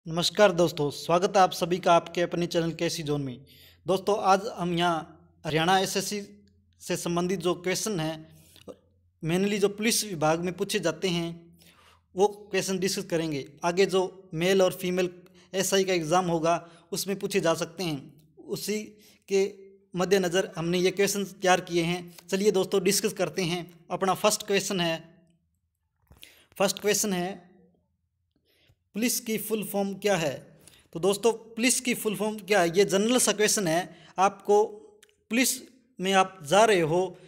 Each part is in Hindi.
नमस्कार दोस्तों, स्वागत है आप सभी का आपके अपने चैनल कैसी जोन में। दोस्तों, आज हम यहाँ हरियाणा एसएससी से संबंधित जो क्वेश्चन हैं, मेनली जो पुलिस विभाग में पूछे जाते हैं, वो क्वेश्चन डिस्कस करेंगे। आगे जो मेल और फीमेल एसआई का एग्ज़ाम होगा उसमें पूछे जा सकते हैं, उसी के मद्देनज़र हमने ये क्वेश्चन तैयार किए हैं। चलिए दोस्तों, डिस्कस करते हैं। अपना फर्स्ट क्वेश्चन है पुलिस की फुल फॉर्म क्या है। तो दोस्तों, पुलिस की फुल फॉर्म क्या है, ये जनरल सा क्वेश्चन है। आपको पुलिस में आप जा रहे हो,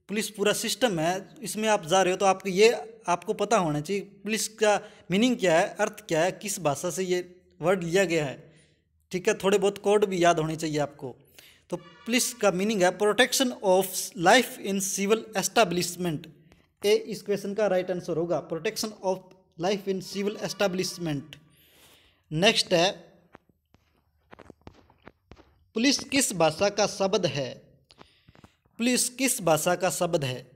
पुलिस पूरा सिस्टम है, इसमें आप जा रहे हो तो आपको पता होना चाहिए पुलिस का मीनिंग क्या है, अर्थ क्या है, किस भाषा से ये वर्ड लिया गया है। ठीक है, थोड़े बहुत कोड भी याद होने चाहिए आपको। तो पुलिस का मीनिंग है protection of life in civil establishment. ए इस क्वेश्चन का राइट आंसर होगा, protection of life in civil establishment. Next है, पुलिस किस भाषा का शब्द है। पुलिस किस भाषा का शब्द है।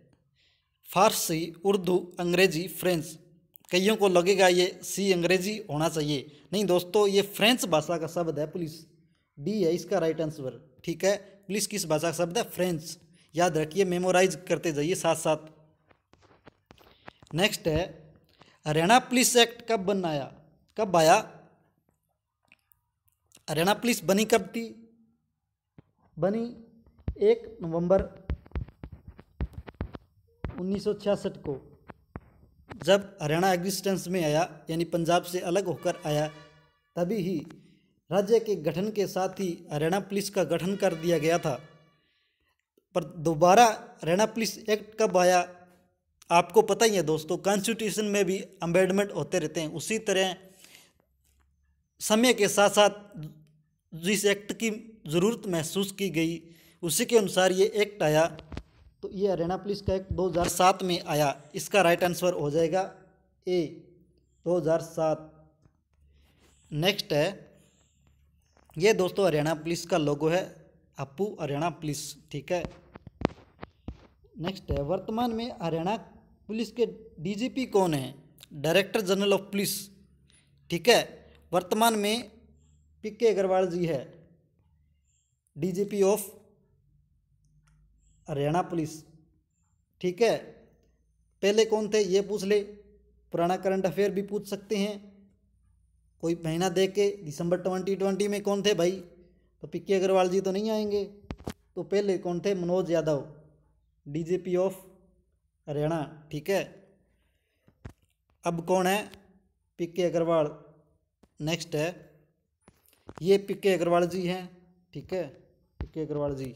फारसी, उर्दू, अंग्रेजी, फ्रेंच। कईयों को लगेगा ये सी अंग्रेजी होना चाहिए, नहीं दोस्तों, ये फ्रेंच भाषा का शब्द है पुलिस। डी है इसका राइट आंसर। ठीक है, पुलिस किस भाषा का शब्द है, फ्रेंच। याद रखिए, मेमोराइज करते जाइए साथ साथ। नेक्स्ट है, हरियाणा पुलिस एक्ट कब आया। हरियाणा पुलिस बनी कब थी। बनी 1 नवंबर 1966 को, जब हरियाणा एग्जिस्टेंस में आया, यानी पंजाब से अलग होकर आया, तभी ही राज्य के गठन के साथ ही हरियाणा पुलिस का गठन कर दिया गया था। पर दोबारा हरियाणा पुलिस एक्ट कब आया, आपको पता ही है दोस्तों। कॉन्स्टिट्यूशन में भी अमेंडमेंट होते रहते हैं, उसी तरह समय के साथ साथ जिस एक्ट की ज़रूरत महसूस की गई, उसी के अनुसार ये एक्ट आया। तो ये हरियाणा पुलिस का एक्ट 2007 में आया। इसका राइट आंसर हो जाएगा ए, 2007। नेक्स्ट है, ये दोस्तों हरियाणा पुलिस का लोगो है, अपू हरियाणा पुलिस। ठीक है। नेक्स्ट है, वर्तमान में हरियाणा पुलिस के डीजीपी कौन है। Director general of police. ठीक है, वर्तमान में पीके अग्रवाल जी है डीजीपी ऑफ हरियाणा पुलिस। ठीक है, पहले कौन थे ये पूछ ले, पुराना करंट अफेयर भी पूछ सकते हैं, कोई महीना देख के। दिसंबर 2020 में कौन थे भाई, तो पीके अग्रवाल जी तो नहीं आएंगे। तो पहले कौन थे, मनोज यादव, डीजीपी ऑफ हरियाणा। ठीक है, अब कौन है, पीके अग्रवाल। नेक्स्ट है, ये पीके अग्रवाल जी हैं। ठीक है, पीके अग्रवाल जी।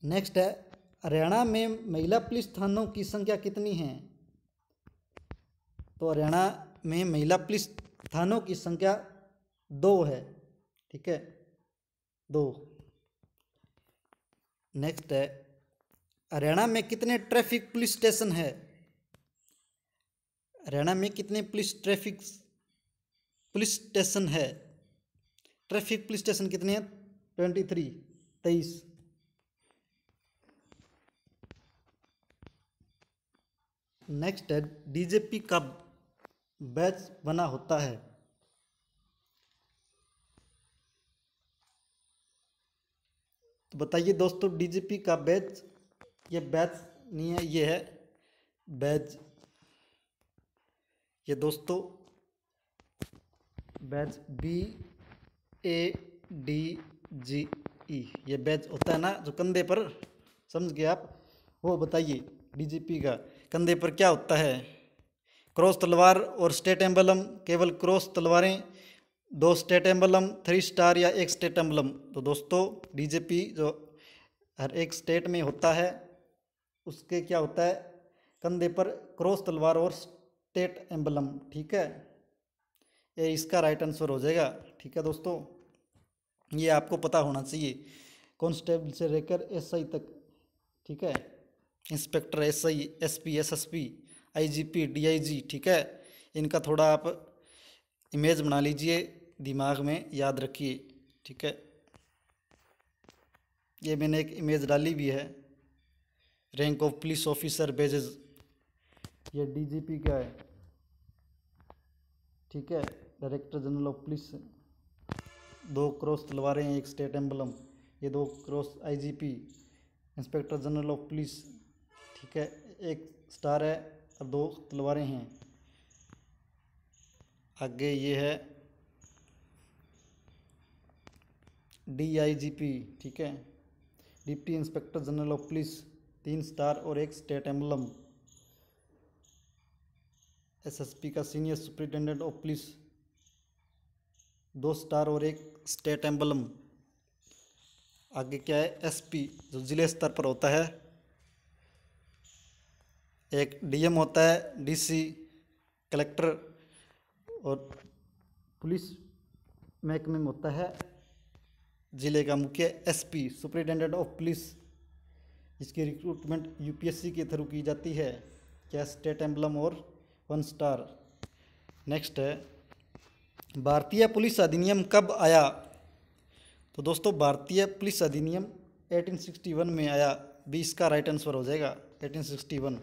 नेक्स्ट है, हरियाणा में महिला पुलिस थानों की संख्या कितनी है। तो हरियाणा में महिला पुलिस थानों की संख्या 2 है। ठीक है, 2। नेक्स्ट है, हरियाणा में कितने ट्रैफिक पुलिस स्टेशन है। हरियाणा में कितने पुलिस स्टेशन है। ट्रैफिक पुलिस स्टेशन कितने हैं, 23। नेक्स्ट है, डीजीपी का बैच बना होता है। तो बताइए दोस्तों, डीजीपी का बैच, ये बैच नहीं है, ये है बैच। ये दोस्तों बैच BADGE, ये बैच होता है ना जो कंधे पर, समझ गए आप। वो बताइए डीजीपी का कंधे पर क्या होता है। क्रॉस तलवार और स्टेट एम्बलम, केवल क्रॉस तलवारें, 2 स्टेट एम्बलम, 3 स्टार या 1 स्टेट एम्बलम। तो दोस्तों, डीजीपी जो हर एक स्टेट में होता है, उसके क्या होता है, कंधे पर क्रॉस तलवार और स्टेट एम्बलम। ठीक है, ये इसका राइट आंसर हो जाएगा। ठीक है दोस्तों, ये आपको पता होना चाहिए, कांस्टेबल से लेकर एसआई तक। ठीक है, inspector, SI, SP, SSP, IGP, DIG. ठीक है, इनका थोड़ा आप इमेज बना लीजिए, दिमाग में याद रखिए। ठीक है, ये मैंने एक इमेज डाली भी है, rank of police officer badges, ये डीजीपी का है। ठीक है। Director general of police, 2 cross तलवारें हैं, एक स्टेट एम्बलम, ये 2 cross IGP, inspector general of police, ठीक है, एक स्टार है और 2 तलवारें हैं। आगे ये है डीआईजीपी, ठीक है, deputy inspector general of police, 3 star और एक स्टेट एम्बलम। एसएसपी का senior superintendent of police, 2 star और एक स्टेट एम्बलम। आगे क्या है, एसपी जो जिले स्तर पर होता है, एक डीएम होता है, डीसी कलेक्टर, और पुलिस महकमे में होता है जिले का मुख्य एसपी सुपरिटेंडेंट ऑफ पुलिस, जिसकी रिक्रूटमेंट यूपीएससी के थ्रू की जाती है। क्या, स्टेट एम्बलम और 1 स्टार। नेक्स्ट है भारतीय पुलिस अधिनियम कब आया? तो दोस्तों भारतीय पुलिस अधिनियम 1861 में आया, 20 का राइट आंसर हो जाएगा 1861।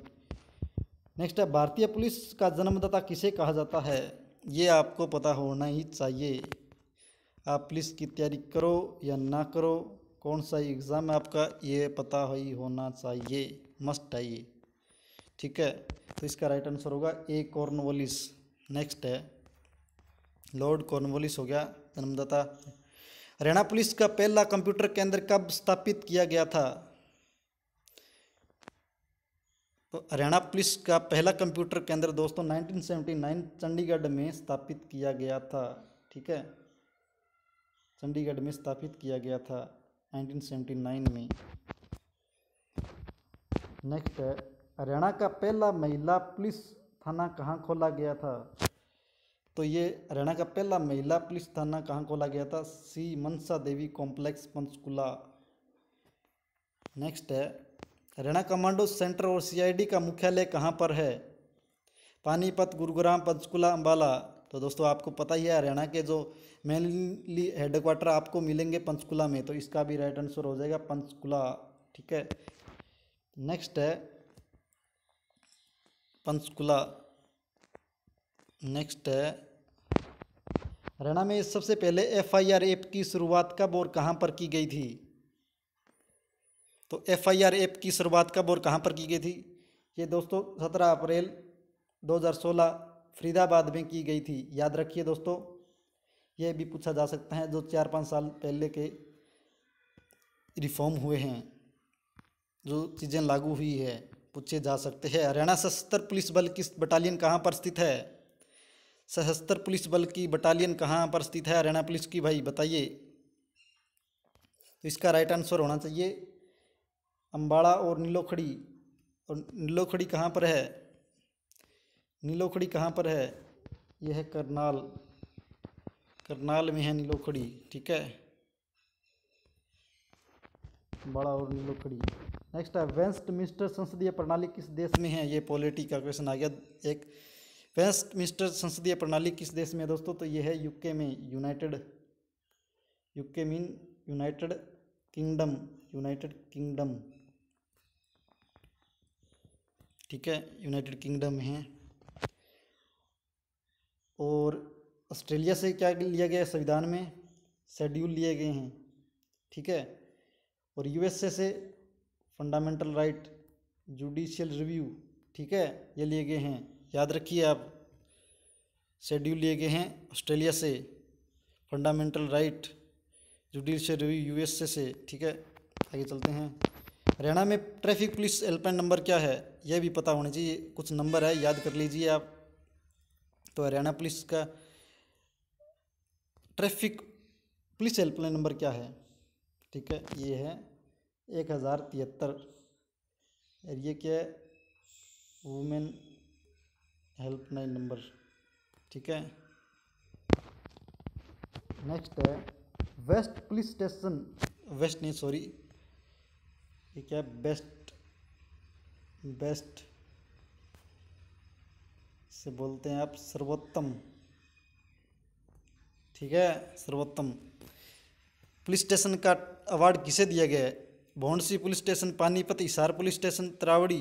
नेक्स्ट है भारतीय पुलिस का जन्मदाता किसे कहा जाता है? ये आपको पता होना ही चाहिए। आप पुलिस की तैयारी करो या ना करो, कौन सा एग्ज़ाम है आपका, ये पता ही होना चाहिए, मस्ट है ये, ठीक है। तो इसका राइट आंसर होगा ए कॉर्नवालिस। नेक्स्ट है लॉर्ड कॉर्नवालिस हो गया जन्मदाता। हरियाणा पुलिस का पहला कंप्यूटर केंद्र कब स्थापित किया गया था? तो हरियाणा पुलिस का पहला कंप्यूटर केंद्र दोस्तों 1979 चंडीगढ़ में स्थापित किया गया था, ठीक है, चंडीगढ़ में स्थापित किया गया था 1979 में। नेक्स्ट है हरियाणा का पहला महिला पुलिस थाना कहाँ खोला गया था? तो ये हरियाणा का पहला महिला पुलिस थाना कहाँ खोला गया था? सी मनसा देवी कॉम्प्लेक्स, पंचकुला। नेक्स्ट है हरियाणा कमांडो सेंटर और सीआईडी का मुख्यालय कहाँ पर है? पानीपत, गुरुग्राम, पंचकुला, अंबाला। तो दोस्तों आपको पता ही है हरियाणा के जो मेनली हेडक्वार्टर आपको मिलेंगे पंचकुला में, तो इसका भी राइट आंसर हो जाएगा पंचकुला, ठीक है। नेक्स्ट है पंचकुला। नेक्स्ट है हरियाणा में सबसे पहले एफआईआर ऐप की शुरुआत कब और कहां पर की गई थी? तो एफआईआर ऐप की शुरुआत कब और कहां पर की गई थी? ये दोस्तों 17 अप्रैल 2016 फरीदाबाद में की गई थी। याद रखिए दोस्तों, ये भी पूछा जा सकता है, जो 4-5 साल पहले के रिफॉर्म हुए हैं, जो चीज़ें लागू हुई है, पूछे जा सकते हैं। हरियाणा सशस्त्र पुलिस बल की बटालियन कहाँ पर स्थित है? सशस्त्र पुलिस बल की बटालियन कहाँ पर स्थित है हरियाणा पुलिस की, भाई बताइए। तो इसका राइट आंसर होना चाहिए अम्बाड़ा और नीलोखड़ी। और नीलोखड़ी कहाँ पर है? नीलोखड़ी कहाँ पर है? यह है करनाल, करनाल में है नीलोखड़ी, ठीक है, अम्बाड़ा और नीलोखड़ी। नेक्स्ट है वेस्टमिंस्टर संसदीय प्रणाली किस देश में है? ये पॉलिटी का क्वेश्चन आ गया एक। वेस्टमिंस्टर संसदीय प्रणाली किस देश में है दोस्तों? तो ये है यूके में, यूके मीन यूनाइटेड किंगडम, ठीक है, यूनाइटेड किंगडम में है। और ऑस्ट्रेलिया से क्या लिया गया है संविधान में? शेड्यूल लिए गए हैं, ठीक है। और यूएसए से फंडामेंटल राइट, जुडिशियल रिव्यू, ठीक है, ये लिए गए हैं। याद रखिए आप, शेड्यूल लिए गए हैं ऑस्ट्रेलिया से, fundamental right, judicial review USA से, ठीक है। आगे चलते हैं। हरियाणा में ट्रैफिक पुलिस हेल्पलाइन नंबर क्या है? यह भी पता होना चाहिए, कुछ नंबर है, याद कर लीजिए आप। तो हरियाणा पुलिस का ट्रैफिक पुलिस हेल्पलाइन नंबर क्या है? ठीक है, ये है 1073। और ये क्या है? वुमेन हेल्पलाइन नंबर, ठीक है। नेक्स्ट है वेस्ट पुलिस स्टेशन, वेस्ट नहीं सॉरी, ये क्या है? बेस्ट से बोलते हैं आप सर्वोत्तम, ठीक है, सर्वोत्तम पुलिस स्टेशन का अवार्ड किसे दिया गया है? Bhondsi police station, Panipat, Hisar police station, Taraori,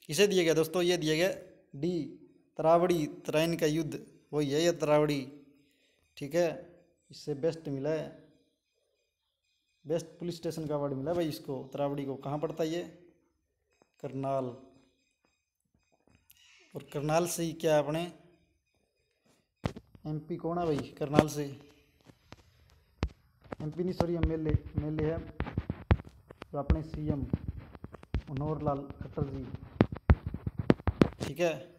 किसे दिया गया दोस्तों? ये दिया गया डी, तरावड़ी, तराइन का युद्ध, वही है ये तरावड़ी। ठीक है, इससे बेस्ट मिला है, बेस्ट पुलिस स्टेशन का अवार्ड मिला भाई इसको, तरावड़ी को। कहाँ पड़ता है ये? करनाल। और करनाल से ही क्या अपने एमपी कौन है भाई करनाल से? एमपी नहीं सॉरी, एमएलए एमएलए है तो अपने सीएम मनोहर लाल खट्टर जी। ठीक है,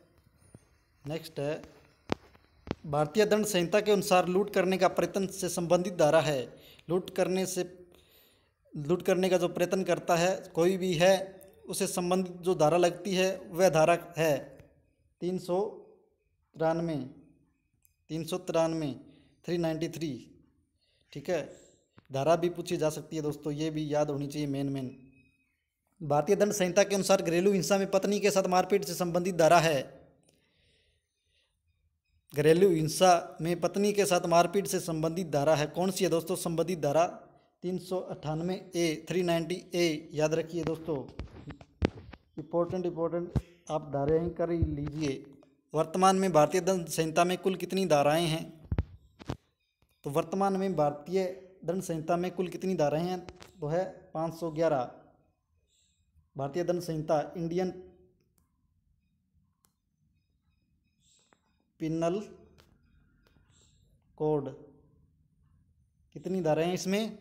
नेक्स्ट है भारतीय दंड संहिता के अनुसार लूट करने का प्रयत्न से संबंधित धारा है। लूट करने का जो प्रयत्न करता है कोई भी है, उसे संबंधित जो धारा लगती है वह धारा है 393 393। ठीक है, धारा भी पूछी जा सकती है दोस्तों, ये भी याद होनी चाहिए मेन। भारतीय दंड संहिता के अनुसार घरेलू हिंसा में पत्नी के साथ मारपीट से संबंधित धारा है। घरेलू हिंसा में पत्नी के साथ मारपीट से संबंधित धारा है, कौन सी है दोस्तों? संबंधित धारा 398A 390A। याद रखिए दोस्तों, इम्पोर्टेंट आप धाराएं कर ही लीजिए। वर्तमान में भारतीय दंड संहिता में कुल कितनी धाराएं हैं? तो वर्तमान में भारतीय दंड संहिता में कुल कितनी धाराएं हैं? तो है 511। भारतीय दंड संहिता इंडियन पिनल कोड, कितनी धाराएं हैं इसमें?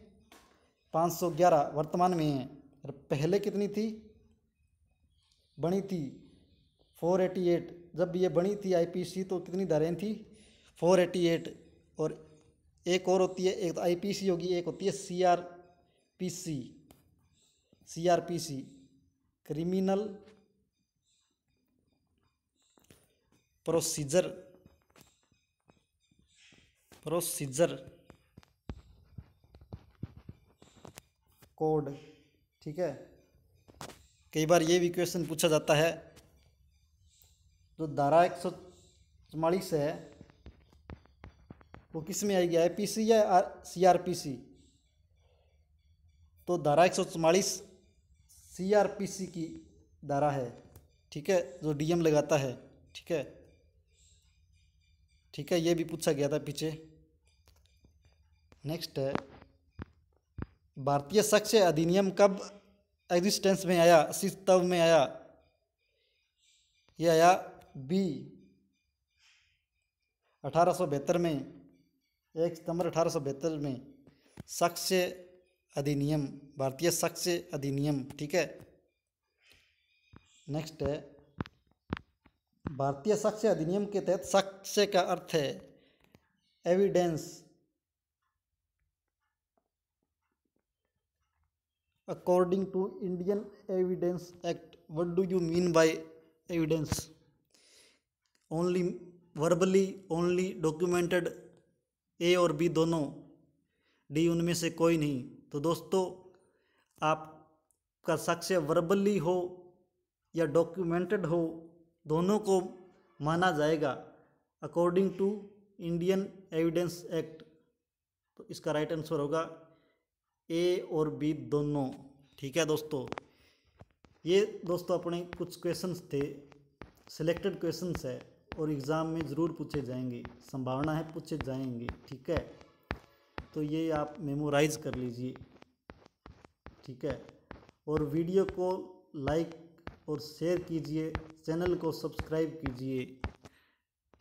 511 वर्तमान में है। और पहले कितनी थी? बनी थी 488। जब ये बनी थी आईपीसी तो कितनी धाराएं थी? 488। और एक और होती है, एक आईपीसी होगी, एक होती है सीआरपीसी क्रिमिनल प्रोसीजर कोड। ठीक है, कई बार ये भी क्वेश्चन पूछा जाता है, जो धारा 144 है वो किस में आएगी, आईपीसी या सीआरपीसी? तो धारा 144 सीआरपीसी की धारा है। ठीक है, जो डीएम लगाता है। ठीक है, ये भी पूछा गया था पीछे। नेक्स्ट है भारतीय साक्ष्य अधिनियम कब एग्जिस्टेंस में आया, अस्तित्व में आया? ये आया बी 1872 में, 1 सितंबर 1872 में साक्ष्य अधिनियम, भारतीय साक्ष्य अधिनियम। ठीक है, नेक्स्ट है भारतीय साक्ष्य अधिनियम के तहत साक्ष्य का अर्थ है evidence. According to Indian evidence act, what do you mean by evidence? Only verbally, only documented, A और बी दोनों, डी उनमें से कोई नहीं। तो दोस्तों आपका साक्ष्य वर्बली हो या डॉक्यूमेंटेड हो, दोनों को माना जाएगा according to Indian evidence act. तो इसका राइट आंसर होगा ए और बी दोनों। ठीक है दोस्तों, ये दोस्तों अपने कुछ क्वेश्चंस थे, सिलेक्टेड क्वेश्चंस है और एग्ज़ाम में ज़रूर पूछे जाएंगे, संभावना है पूछे जाएंगे। ठीक है, तो ये आप मेमोराइज कर लीजिए। ठीक है, और वीडियो को लाइक और शेयर कीजिए, चैनल को सब्सक्राइब कीजिए।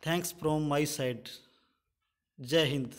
Thanks from my side. जय हिंद।